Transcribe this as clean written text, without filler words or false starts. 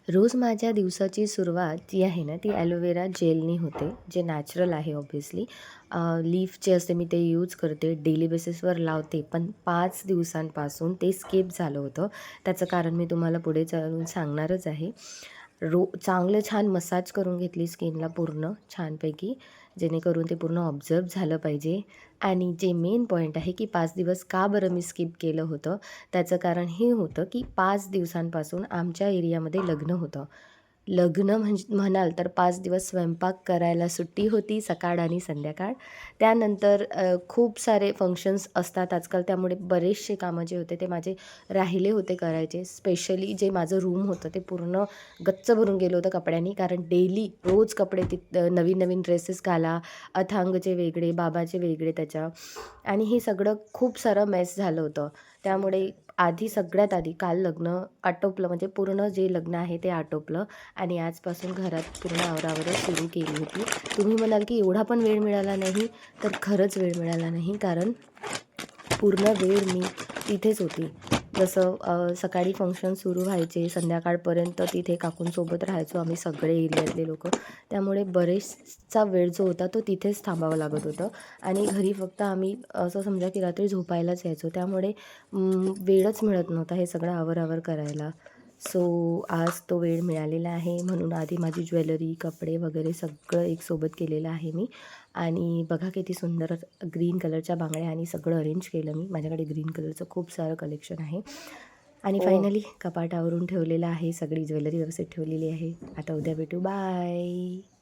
रोज माझ्या दिवसाची सुरुवात जी आहे ना, ती ॲलोवेरा जेलनी होते, जे नॅचरल आहे ऑब्व्हियसली. लीफचे असते मी ते यूज करते, डेली बेसिसवर लावते. पण 5 दिवसांपासून ते स्किप झालं होतं. त्याचं कारण मी तुम्हाला पुढे चालून सांगणारच आहे. चांगलं छान मसाज करून घेतली स्किनला पूर्ण छानपैकी, जेणेकरून ते पूर्ण ऑब्झर्व झालं पाहिजे. आणि जे मेन पॉइंट आहे, की 5 दिवस का बरं मी स्किप केलं होतं, त्याचं कारण हे होतं, की 5 दिवसांपासून आमच्या एरियामध्ये लग्न होतं. लग्न म्हणाल तर 5 दिवस स्वयंपाक करायला सुट्टी होती सकाळ आणि संध्याकाळ. त्यानंतर खूप सारे फंक्शन्स असतात आजकाल, त्यामुळे बरेचसे कामं जे होते ते माझे राहिले होते करायचे. स्पेशली जे माझं रूम होतं ते पूर्ण गच्च भरून गेलं होतं कपड्यांनी, कारण डेली रोज कपडे नवीन-नवीन ड्रेसेस घाला, अथांगचे वेगळे, बाबाचे वेगळे त्याच्या, आणि हे सगळं खूप सारं मेस झालं होतं. त्यामुळे सगळ्यात आधी काल लग्न आटोपलं, म्हणजे पूर्ण जे लग्न आहे ते आटोपलं आणि आजपासून घरात पूर्ण आवराआवर सुरू केली होती. तुम्ही म्हणाल की एवढा पण वेळ मिळाला नाही, तर खरंच वेळ मिळाला नाही, कारण पूर्ण वेळ मी तिथेच होती. जसं सकाळी फंक्शन सुरू व्हायचे, संध्याकाळपर्यंत तिथे काकूंसोबत राहायचो आम्ही सगळे एरियातले लोकं. त्यामुळे बरेचसा वेळ जो होता तो तिथेच थांबावं लागत होतं आणि घरी फक्त आम्ही असं समजा की रात्री झोपायलाच यायचो. त्यामुळे वेळच मिळत नव्हता हे सगळं आवर करायला. सो आज तो वेळ मिळालेला आहे, म्हणून आधी माझी ज्वेलरी, कपडे वगैरे सगळं एक सोबत केलेलं आहे मी. आणि बघा किती सुंदर ग्रीन कलरच्या बांगड्या आणि सगळं अरेंज केलं मी. माझ्याकडे ग्रीन कलरचं खूप सारं कलेक्शन आहे. आणि हो. फायनली कपाट आवरून ठेवलेलं आहे. सगळी ज्वेलरी व्यवस्थित ठेवलेली आहे. आता उद्या भेटू. बाय.